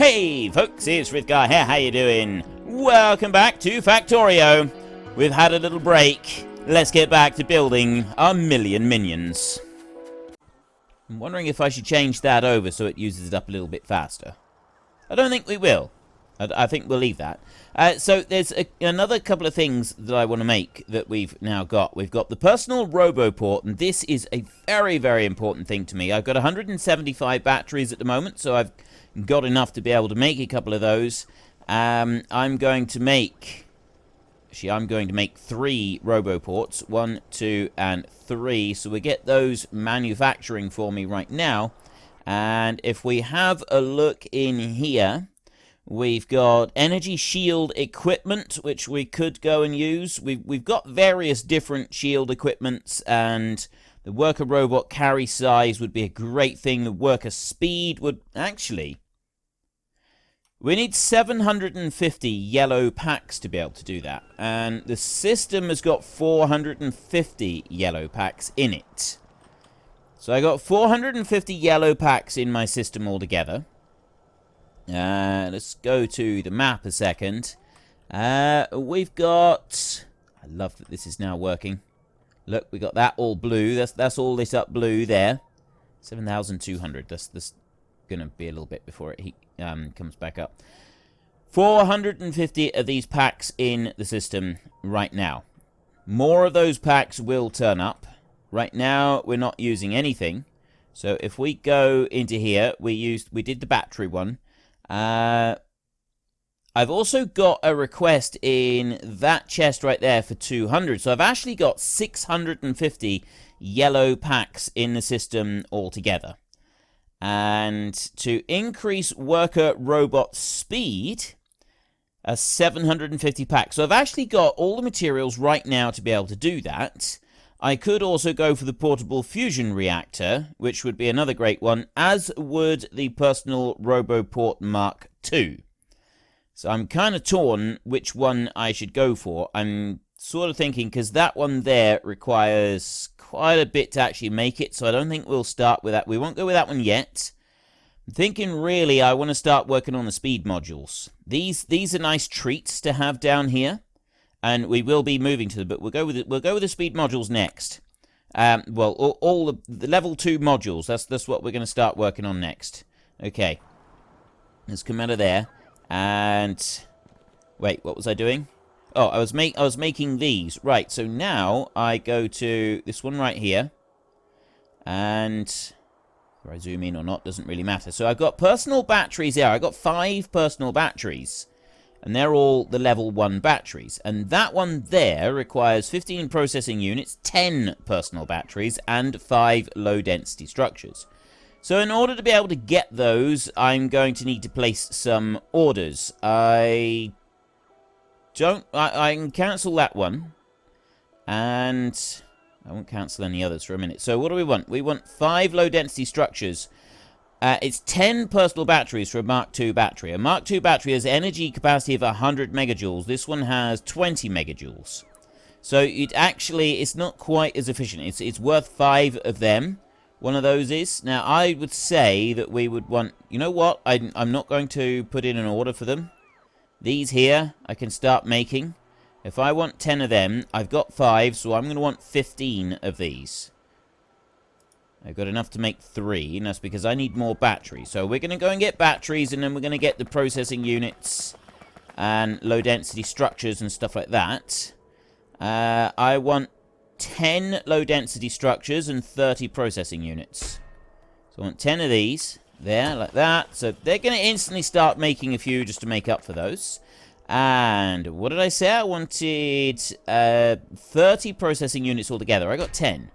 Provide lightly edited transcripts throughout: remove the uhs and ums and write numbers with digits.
Hey folks, it's Frithgar here, how you doing? Welcome back to Factorio. We've had a little break. Let's get back to building our million minions. I'm wondering if I should change that over so it uses it up a little bit faster. I don't think we will. I think we'll leave that. So there's another couple of things that I want to make that we've now got. We've got the personal Roboport, and this is a very, very important thing to me. I've got 175 batteries at the moment, so I've got enough to be able to make a couple of those. I'm going to make 3 Roboports, 1, 2, and 3. So we get those manufacturing for me right now. And if we have a look in here, we've got energy shield equipment, which we could go and use. We've got various different shield equipments, and the worker robot carry size would be a great thing. The worker speed would actually... We need 750 yellow packs to be able to do that. And the system has got 450 yellow packs in it. So I got 450 yellow packs in my system altogether. Let's go to the map a second. We've got... I love that this is now working. Look, we got that all blue. That's all lit up blue there. 7,200. That's gonna be a little bit before it comes back up. 450 of these packs in the system right now. More of those packs will turn up. Right now, we're not using anything. So if we go into here, we did the battery one. I've also got a request in that chest right there for 200. So I've actually got 650 yellow packs in the system altogether. And to increase worker robot speed, a 750 packs. So I've actually got all the materials right now to be able to do that. I could also go for the portable fusion reactor, which would be another great one, as would the personal Roboport Mark II. So I'm kind of torn which one I should go for. I'm sort of thinking, because that one there requires quite a bit to actually make it, so I don't think we'll start with that. We won't go with that one yet. I'm thinking really I want to start working on the speed modules. These are nice treats to have down here, and we will be moving to them, but we'll go with the speed modules next. Well, all the level 2 modules. That's what we're going to start working on next. Okay, let's come out of there. And wait, what was I doing? Oh, I was making these. Right, so now I go to this one right here. And whether I zoom in or not doesn't really matter. So I've got personal batteries here. I've got 5 personal batteries. And they're all the level 1 batteries. And that one there requires 15 processing units, 10 personal batteries, and 5 low-density structures. So in order to be able to get those, I'm going to need to place some orders. I can cancel that one. And I won't cancel any others for a minute. So what do we want? We want 5 low-density structures. It's 10 personal batteries for a Mark II battery. A Mark II battery has energy capacity of 100 megajoules. This one has 20 megajoules. So it's not quite as efficient. It's worth 5 of them. One of those is. Now, I would say that we would want... You know what? I'm not going to put in an order for them. These here, I can start making. If I want 10 of them, I've got 5, so I'm going to want 15 of these. I've got enough to make 3, and that's because I need more batteries. So we're going to go and get batteries, and then we're going to get the processing units and low-density structures and stuff like that. I want 10 low-density structures and 30 processing units. So I want 10 of these. There, like that. So they're going to instantly start making a few just to make up for those. And what did I say? I wanted 30 processing units altogether. I got 10.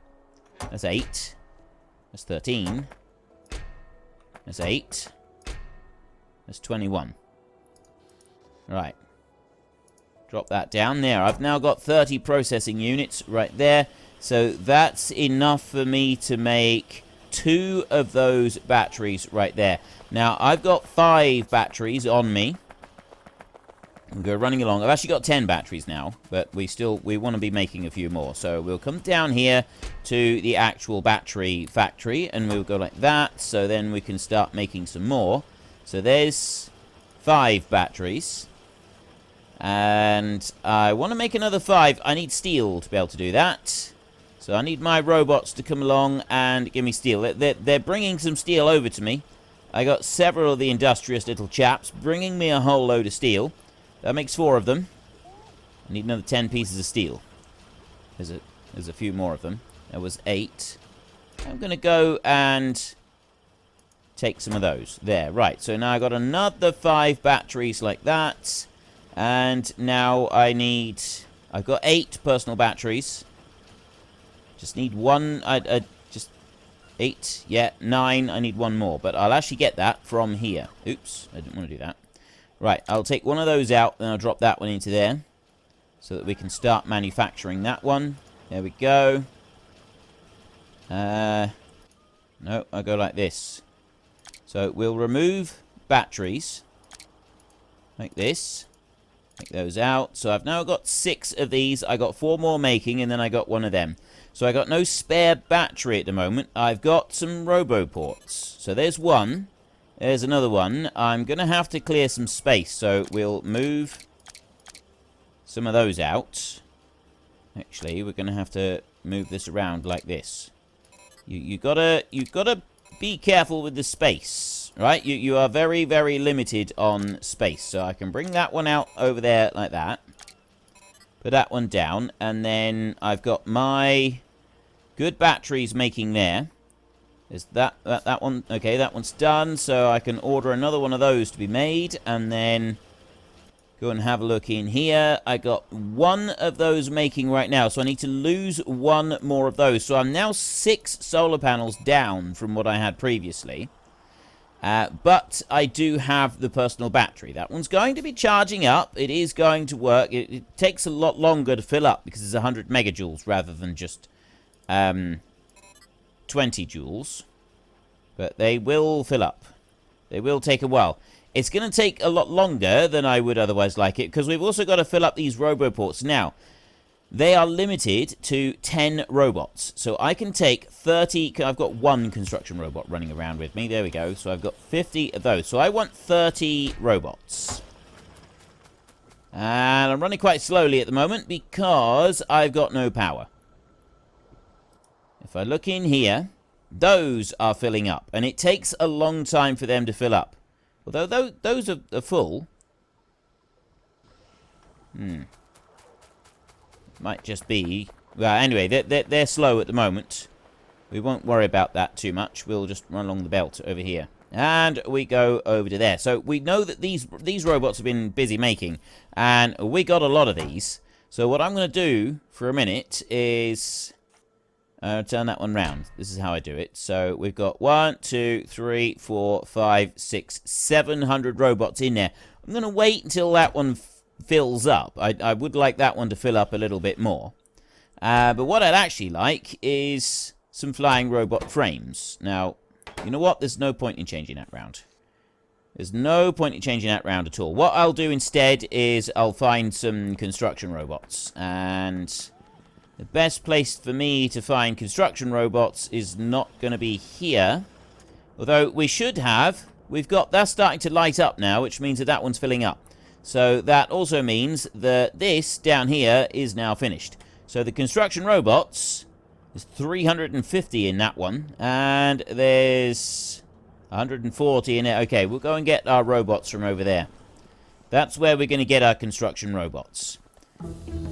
That's 8. That's 13. That's 8. That's 21. Right. Drop that down there. I've now got 30 processing units right there. So that's enough for me to make 2 of those batteries right there. Now, I've got 5 batteries on me. We'll go running along. I've actually got 10 batteries now, but we want to be making a few more. So we'll come down here to the actual battery factory, and we'll go like that. So then we can start making some more. So there's 5 batteries. And I want to make another 5. I need steel to be able to do that. So I need my robots to come along and give me steel. They're bringing some steel over to me. I got several of the industrious little chaps bringing me a whole load of steel. That makes 4 of them. I need another 10 pieces of steel. There's a few more of them. There was 8. I'm going to go and take some of those. There, right. So now I got another 5 batteries like that. And now I've got 8 personal batteries. Just need one. Just 8. Yeah, 9. I need one more. But I'll actually get that from here. Oops, I didn't want to do that. Right, I'll take one of those out, then I'll drop that one into there. So that we can start manufacturing that one. There we go. No, I'll go like this. So we'll remove batteries. Like this. Take those out. So I've now got 6 of these. I got 4 more making, and then I got one of them. So I got no spare battery at the moment. I've got some Roboports. So there's one. There's another one. I'm going to have to clear some space. So we'll move some of those out. Actually, we're going to have to move this around like this. You gotta be careful with the space, right? You are very, very limited on space. So I can bring that one out over there like that. Put that one down, and then I've got my good batteries making there. Is that one? Okay, that one's done. So I can order another one of those to be made, and then go and have a look in here. I got 1 of those making right now, so I need to lose 1 more of those. So I'm now 6 solar panels down from what I had previously. But I do have the personal battery. That one's going to be charging up. It is going to work. It takes a lot longer to fill up because it's 100 megajoules rather than just 20 joules. But they will fill up. They will take a while. It's going to take a lot longer than I would otherwise like it, because we've also got to fill up these Roboports. Now, they are limited to 10 robots. So I can take 30... I've got 1 construction robot running around with me. There we go. So I've got 50 of those. So I want 30 robots. And I'm running quite slowly at the moment because I've got no power. If I look in here, those are filling up. And it takes a long time for them to fill up. Although those are full. Might just be... Well, anyway, they're slow at the moment. We won't worry about that too much. We'll just run along the belt over here. And we go over to there. So we know that these robots have been busy making. And we got a lot of these. So what I'm going to do for a minute is... turn that one round. This is how I do it. So we've got 1, 2, 3, 4, 5, 6, 700 robots in there. I'm going to wait until that one fills up. I would like that one to fill up a little bit more. But what I'd actually like is some flying robot frames. Now, you know what? There's no point in changing that round. There's no point in changing that round at all. What I'll do instead is I'll find some construction robots. And the best place for me to find construction robots is not going to be here. Although we should have. We've got... That's starting to light up now, which means that one's filling up. So that also means that this down here is now finished. So the construction robots, there's 350 in that one. And there's 140 in it. Okay, we'll go and get our robots from over there. That's where we're going to get our construction robots.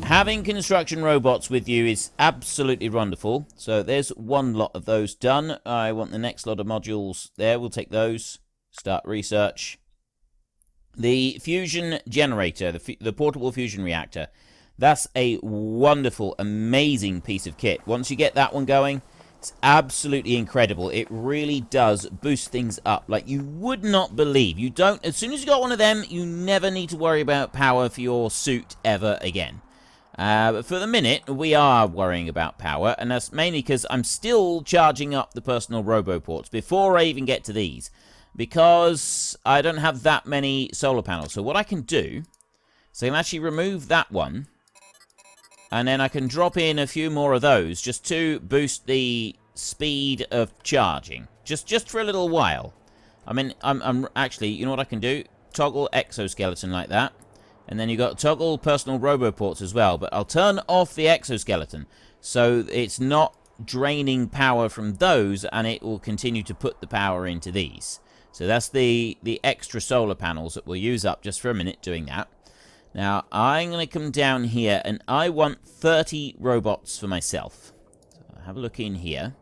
Having construction robots with you is absolutely wonderful. So there's 1 lot of those done. I want the next lot of modules there. We'll take those. Start research. The fusion generator, the portable fusion reactor. That's a wonderful, amazing piece of kit. Once you get that one going, it's absolutely incredible. It really does boost things up like you would not believe. You don't... As soon as you got one of them, you never need to worry about power for your suit ever again. But for the minute, we are worrying about power, and that's mainly because I'm still charging up the personal Roboports before I even get to these, because I don't have that many solar panels. So what I can do is I can actually remove that one, and then I can drop in a few more of those just to boost the speed of charging, just for a little while. I mean, I'm actually, you know what I can do? toggle exoskeleton like that. And then you've got toggle personal roboports as well. But I'll turn off the exoskeleton so it's not draining power from those, and it will continue to put the power into these. So that's the extra solar panels that we'll use up just for a minute doing that. Now, I'm going to come down here, and I want 30 robots for myself. So I'll have a look in here,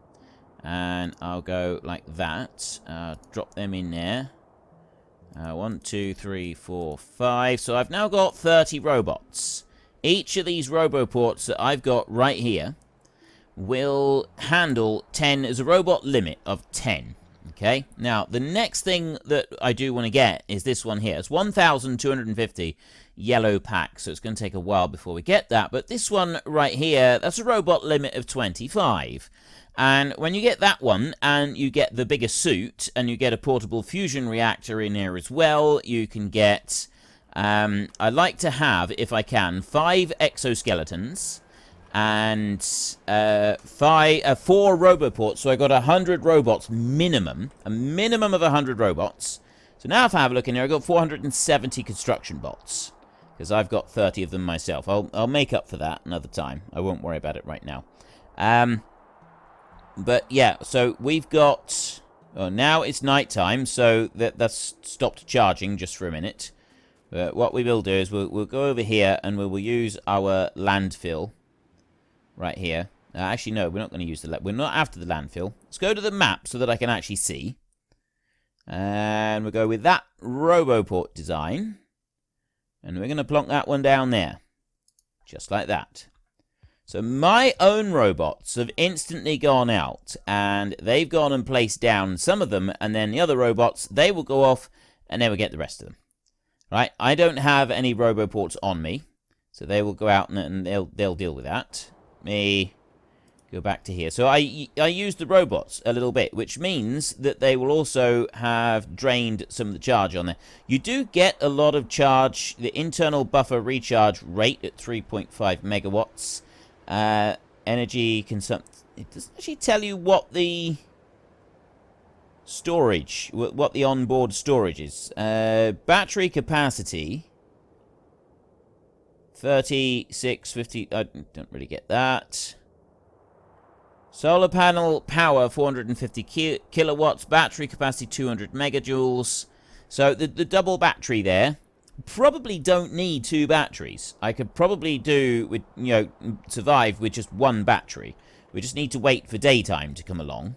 and I'll go like that. Drop them in there. 1, 2, 3, 4, 5. So I've now got 30 robots. Each of these roboports that I've got right here will handle 10 as a robot limit of 10. Okay, now the next thing that I do want to get is this one here. It's 1,250 yellow packs, so it's going to take a while before we get that. But this one right here, that's a robot limit of 25. And when you get that one, and you get the bigger suit, and you get a portable fusion reactor in here as well, you can get, I like to have, if I can, 5 exoskeletons, and 4 roboports. So I got 100 robots minimum, a minimum of 100 robots. So now if I have a look in here, I've got 470 construction bots, because I've got 30 of them myself. I'll make up for that another time. I won't worry about it right now. But yeah, so we've got, oh, now it's nighttime, so that's stopped charging just for a minute. What we will do is we'll go over here, and we will use our landfill right here. Actually, no, we're not going to use we're not after the landfill. Let's go to the map so that I can actually see. And we'll go with that Roboport design. And we're going to plonk that one down there. Just like that. So my own robots have instantly gone out. And they've gone and placed down some of them. And then the other robots, they will go off. And then we'll get the rest of them. Right? I don't have any Roboports on me. So they will go out and they'll deal with that. Me go back to here. So I use the robots a little bit, which means that they will also have drained some of the charge on there. You do get a lot of charge, the internal buffer recharge rate at 3.5 megawatts. Energy consumption. It doesn't actually tell you what the storage, what the onboard storage is. Battery capacity. 36, 50, I don't really get that. Solar panel power, 450 kilowatts. Battery capacity, 200 megajoules. So the double battery there. Probably don't need 2 batteries. I could probably do, with survive with just 1 battery. We just need to wait for daytime to come along.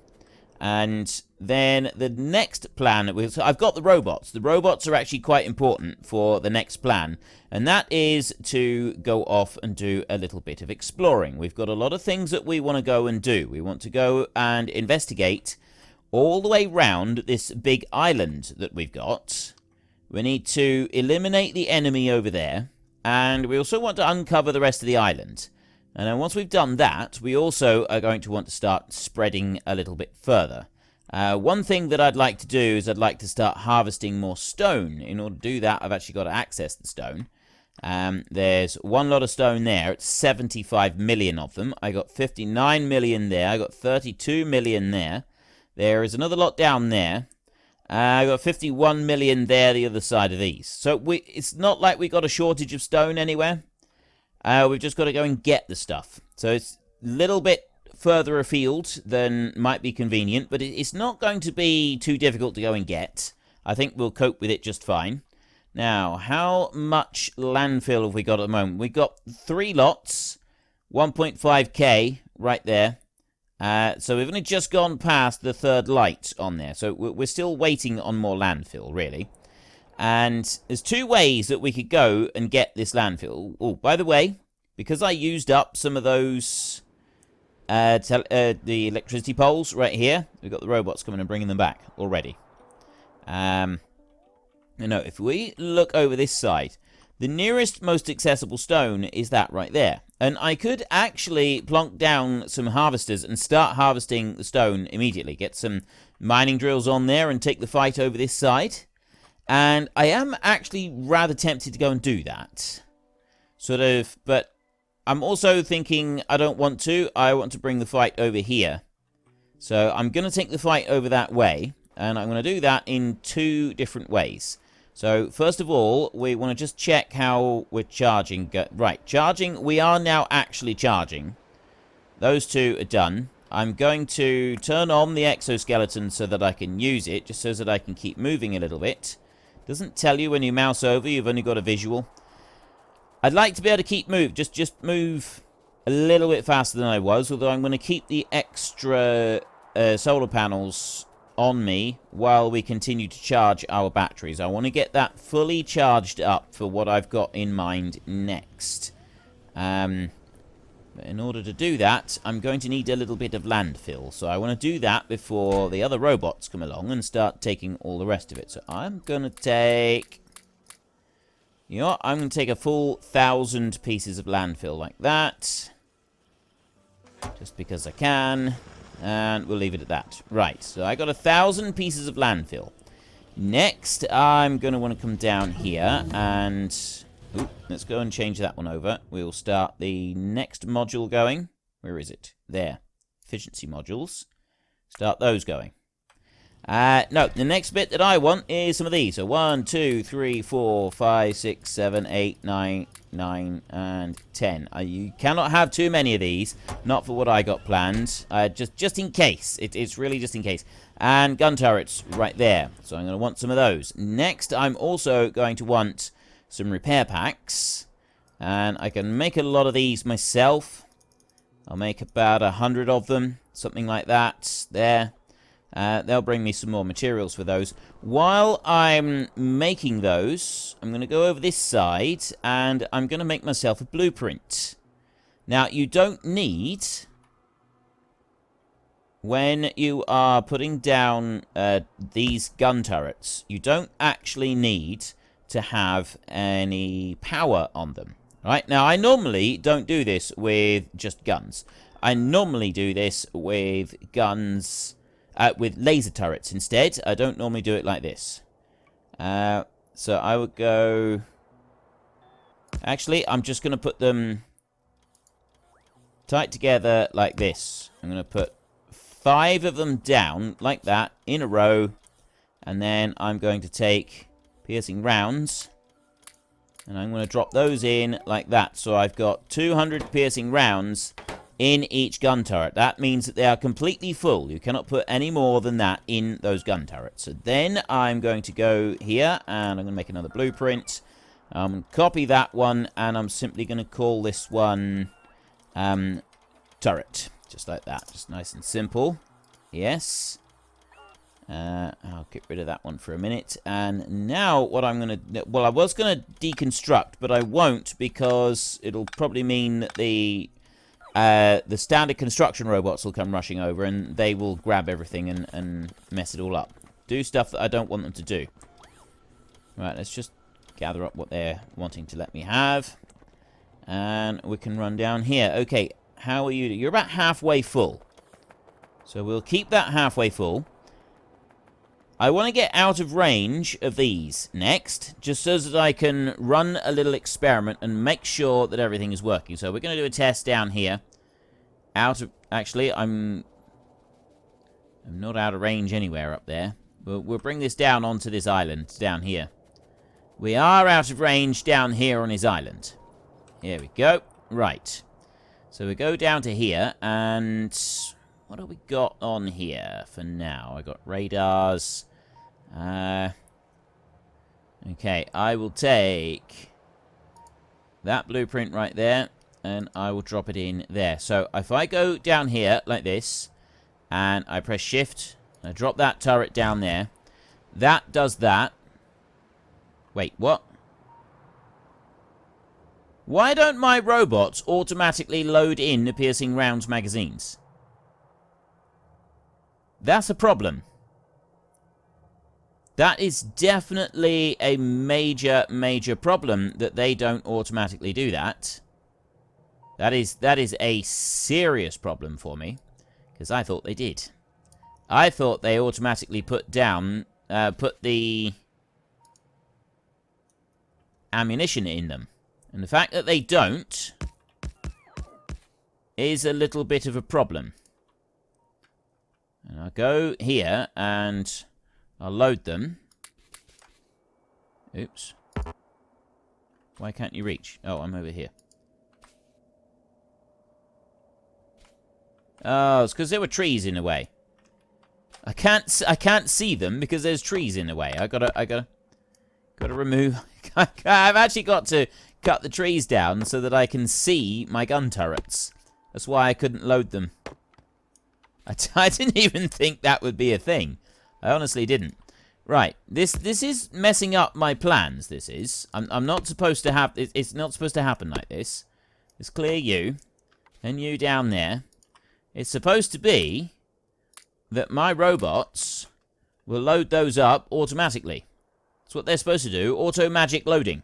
And then the next plan, so I've got the robots. The robots are actually quite important for the next plan. And that is to go off and do a little bit of exploring. We've got a lot of things that we want to go and do. We want to go and investigate all the way round this big island that we've got. We need to eliminate the enemy over there. And we also want to uncover the rest of the island. And then once we've done that, we also are going to want to start spreading a little bit further. One thing that I'd like to do is I'd like to start harvesting more stone. In order to do that, I've actually got to access the stone. There's one lot of stone there. It's 75 million of them. I got 59 million there. I got 32 million there. There is another lot down there. I got 51 million there, the other side of these. So it's not like we got a shortage of stone anywhere. We've just got to go and get the stuff. So it's a little bit further afield than might be convenient, but it's not going to be too difficult to go and get. I think we'll cope with it just fine. Now, how much landfill have we got at the moment? We've got 3 lots, 1.5k right there. So we've only just gone past the 3rd light on there. So we're still waiting on more landfill, really. And there's 2 ways that we could go and get this landfill. Oh, by the way, because I used up some of those the electricity poles right here, we've got the robots coming and bringing them back already. If we look over this side, the nearest most accessible stone is that right there. And I could actually plonk down some harvesters and start harvesting the stone immediately. Get some mining drills on there and take the fight over this side. And I am actually rather tempted to go and do that. But I'm also thinking I don't want to. I want to bring the fight over here. So I'm going to take the fight over that way. And I'm going to do that in 2 different ways. So, first of all, we want to just check how we're charging. Right, charging. We are now actually charging. Those two are done. I'm going to turn on the exoskeleton so that I can use it, just so that I can keep moving a little bit. Doesn't tell you when you mouse over, you've only got a visual. I'd like to be able to keep just move a little bit faster than I was, although I'm going to keep the extra solar panels on me while we continue to charge our batteries. I want to get that fully charged up for what I've got in mind next. But in order to do that, I'm going to need a little bit of landfill. So I want to do that before the other robots come along and start taking all the rest of it. So I'm going to take... You know what? I'm going to take a full 1,000 pieces of landfill like that. Just because I can. And we'll leave it at that. Right, so I got 1,000 pieces of landfill. Next, I'm going to want to come down here and... Ooh, let's go and change that one over. We'll start the next module going. Where is it? There. Efficiency modules. Start those going. No, the next bit that I want is some of these. So 1, 2, 3, 4, 5, 6, 7, 8, 9, 9, and 10. You cannot have too many of these. Not for what I got planned. Just in case. It's really just in case. And gun turrets right there. So I'm going to want some of those. Next, I'm also going to want some repair packs. And I can make a lot of these myself. I'll make about 100 of them. Something like that. There. They'll bring me some more materials for those. While I'm making those, I'm going to go over this side, and I'm going to make myself a blueprint. Now, you don't need, when you are putting down these gun turrets, you don't actually need to have any power on them. Right? Now, I normally don't do this with just guns. I normally do this with guns... with laser turrets instead. I don't normally do it like this. So I would go... Actually, I'm just going to put them tight together like this. I'm going to put 5 of them down like that in a row. And then I'm going to take piercing rounds. And I'm going to drop those in like that. So I've got 200 piercing rounds in each gun turret. That means that they are completely full. You cannot put any more than that in those gun turrets. So then I'm going to go here, and I'm going to make another blueprint. Copy that one, and I'm simply going to call this one turret. Just like that. Just nice and simple. Yes. I'll get rid of that one for a minute. And now what I'm going to... Well, I was going to deconstruct, but I won't, because it'll probably mean that the standard construction robots will come rushing over, and they will grab everything and mess it all up. Do stuff that I don't want them to do. Right, let's just gather up what they're wanting to let me have. And we can run down here. Okay, how are you? You're about halfway full. So we'll keep that halfway full. I want to get out of range of these next, just so that I can run a little experiment and make sure that everything is working. So we're going to do a test down here. Actually, I'm not out of range anywhere up there. We'll bring this down onto this island down here. We are out of range down here on his island. Here we go. Right. So we go down to here, and... What have we got on here for now? I got radars. Okay, I will take that blueprint right there, and I will drop it in there. So if I go down here like this, and I press shift, I drop that turret down there. That does that. Wait, what? Why don't my robots automatically load in the piercing rounds magazines? That's a problem. That is definitely a major, major problem that they don't automatically do that. That is a serious problem for me, because I thought they did. I thought they automatically put the ammunition in them. And the fact that they don't is a little bit of a problem. And I'll go here, and I'll load them. Oops. Why can't you reach? Oh, I'm over here. Oh, it's because there were trees in the way. I can't see them because there's trees in the way. I gotta remove. I've actually got to cut the trees down so that I can see my gun turrets. That's why I couldn't load them. I didn't even think that would be a thing. I honestly didn't. Right, this is messing up my plans. This is. I'm not supposed to have. It's not supposed to happen like this. Let's clear you, and you down there. It's supposed to be that my robots will load those up automatically. That's what they're supposed to do. Auto magic loading.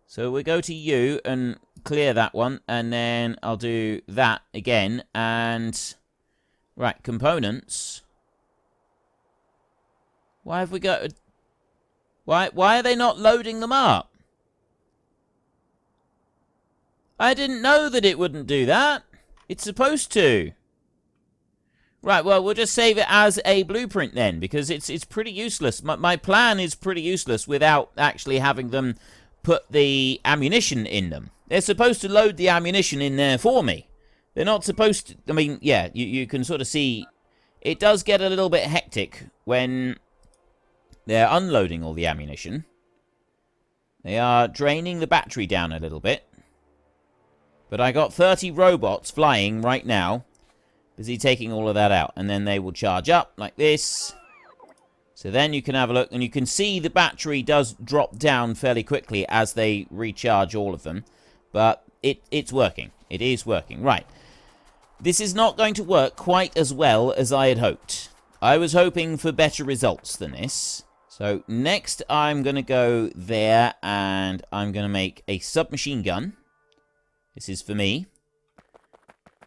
So we go to you and clear that one, and then I'll do that again. And right, components. Why have we got? Why are they not loading them up? I didn't know that it wouldn't do that. It's supposed to. Right, well, we'll just save it as a blueprint then, because it's pretty useless. My plan is pretty useless without actually having them put the ammunition in them. They're supposed to load the ammunition in there for me. They're not supposed to. I mean, yeah, you can sort of see it does get a little bit hectic when they're unloading all the ammunition. They are draining the battery down a little bit. But I got 30 robots flying right now. Busy taking all of that out. And then they will charge up like this. So then you can have a look. And you can see the battery does drop down fairly quickly as they recharge all of them. But it's working. It is working. Right. This is not going to work quite as well as I had hoped. I was hoping for better results than this. So next I'm going to go there and I'm going to make a submachine gun. This is for me.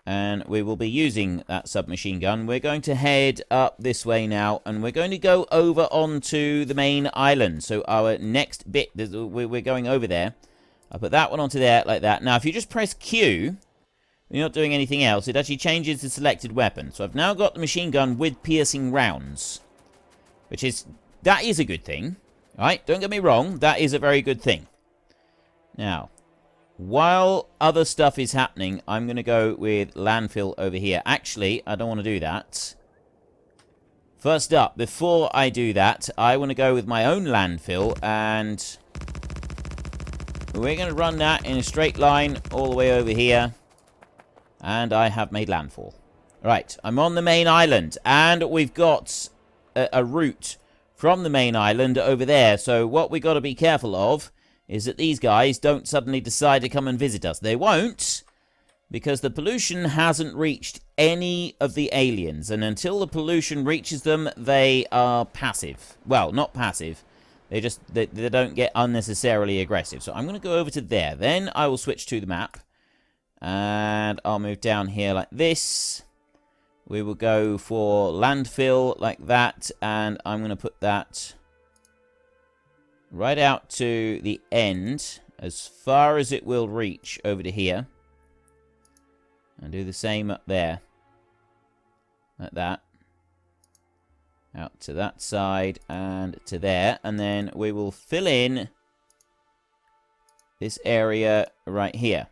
And we will be using that submachine gun. We're going to head up this way now. And we're going to go over onto the main island. So our next bit, we're going over there. I'll put that one onto there like that. Now if you just press Q, you're not doing anything else. It actually changes the selected weapon. So I've now got the machine gun with piercing rounds. That is a good thing. Right? Don't get me wrong. That is a very good thing. Now, while other stuff is happening, I'm going to go with landfill over here. Actually, I don't want to do that. First up, before I do that, I want to go with my own landfill. And we're going to run that in a straight line all the way over here. And I have made landfall. Right, I'm on the main island. And we've got a route from the main island over there. So what we got to be careful of is that these guys don't suddenly decide to come and visit us. They won't, because the pollution hasn't reached any of the aliens. And until the pollution reaches them, they are passive. Well, not passive. They don't get unnecessarily aggressive. So I'm going to go over to there. Then I will switch to the map. And I'll move down here like this. We will go for landfill like that. And I'm going to put that right out to the end, as far as it will reach over to here. And do the same up there. Like that. Out to that side and to there. And then we will fill in this area right here.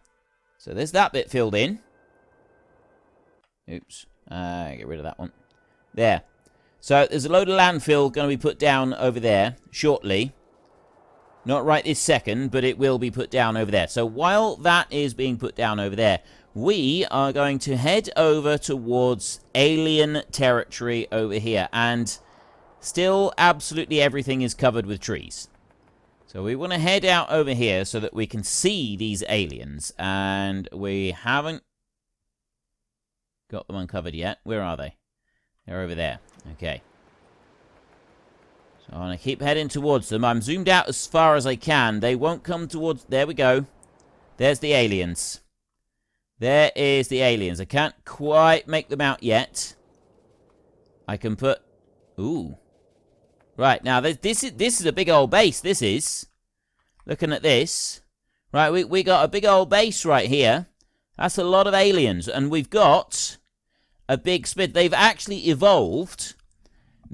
So there's that bit filled in. Oops. Get rid of that one. There. So there's a load of landfill going to be put down over there shortly. Not right this second, but it will be put down over there. So while that is being put down over there, we are going to head over towards alien territory over here. And still, absolutely everything is covered with trees. So we want to head out over here so that we can see these aliens. And we haven't got them uncovered yet. Where are they? They're over there. Okay. So I'm going to keep heading towards them. I'm zoomed out as far as I can. They won't come towards... There we go. There's the aliens. There is the aliens. I can't quite make them out yet. I can put... Ooh. Right, now this is a big old base, this is. Looking at this. Right, we got a big old base right here. That's a lot of aliens. And we've got a big split. They've actually evolved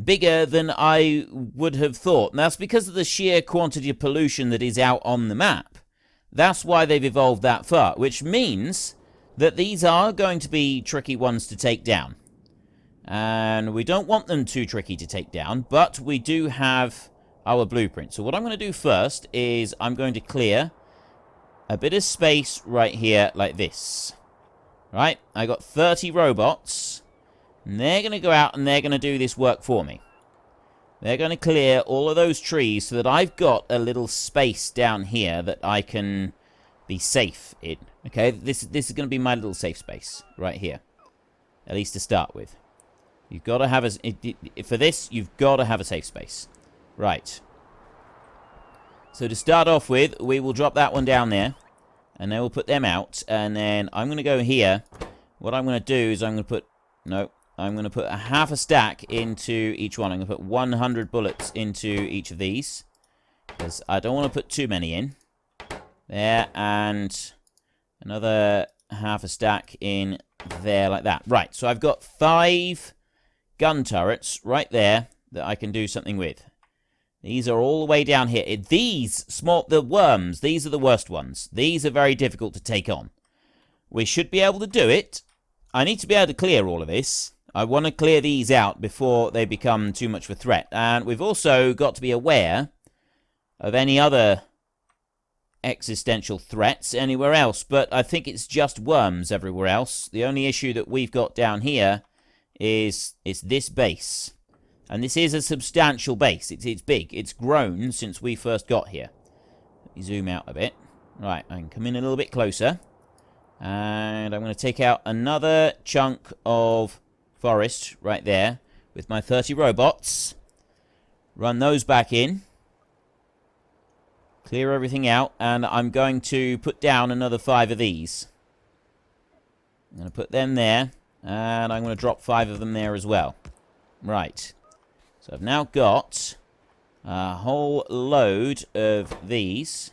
bigger than I would have thought. And that's because of the sheer quantity of pollution that is out on the map. That's why they've evolved that far, which means that these are going to be tricky ones to take down. And we don't want them too tricky to take down, but we do have our blueprint. So what I'm going to do first is I'm going to clear a bit of space right here like this. Right, I got 30 robots, and they're going to go out and they're going to do this work for me. They're going to clear all of those trees so that I've got a little space down here that I can be safe in. Okay, this is going to be my little safe space right here, at least to start with. You've got to have for this, you've got to have a safe space. Right. So to start off with, we will drop that one down there. And then we'll put them out. And then I'm going to go here. What I'm going to do is I'm going to put... No. I'm going to put a half a stack into each one. I'm going to put 100 bullets into each of these. Because I don't want to put too many in. There. And another half a stack in there like that. Right. So I've got 5 gun turrets right there that I can do something with. These are all the way down here. The worms, these are the worst ones. These are very difficult to take on. We should be able to do it. I need to be able to clear all of this. I want to clear these out before they become too much of a threat. And we've also got to be aware of any other existential threats anywhere else. But I think it's just worms everywhere else. The only issue that we've got down here is this base. And this is a substantial base. It's big. It's grown since we first got here. Let me zoom out a bit. Right, I can come in a little bit closer. And I'm going to take out another chunk of forest right there with my 30 robots. Run those back in. Clear everything out. And I'm going to put down another 5 of these. I'm going to put them there. And I'm going to drop 5 of them there as well. Right. So I've now got a whole load of these.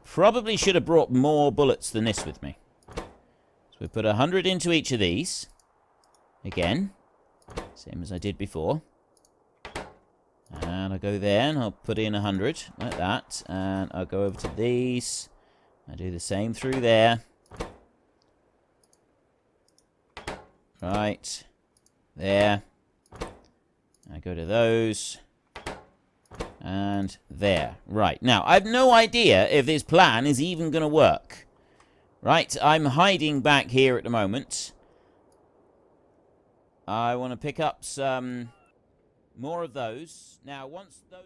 Probably should have brought more bullets than this with me. So we put 100 into each of these. Again. Same as I did before. And I'll go there and I'll put in 100 like that. And I'll go over to these. I do the same through there. Right. There. I go to those. And there. Right. Now, I have no idea if this plan is even going to work. Right. I'm hiding back here at the moment. I want to pick up some more of those. Now, once those...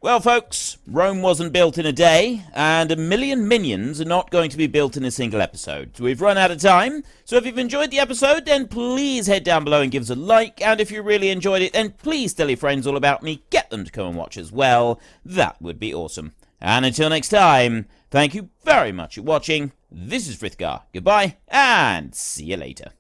Well, folks, Rome wasn't built in a day, and 1 million minions are not going to be built in a single episode. So we've run out of time, so if you've enjoyed the episode, then please head down below and give us a like, and if you really enjoyed it, then please tell your friends all about me, get them to come and watch as well. That would be awesome. And until next time, thank you very much for watching. This is Frithgar. Goodbye, and see you later.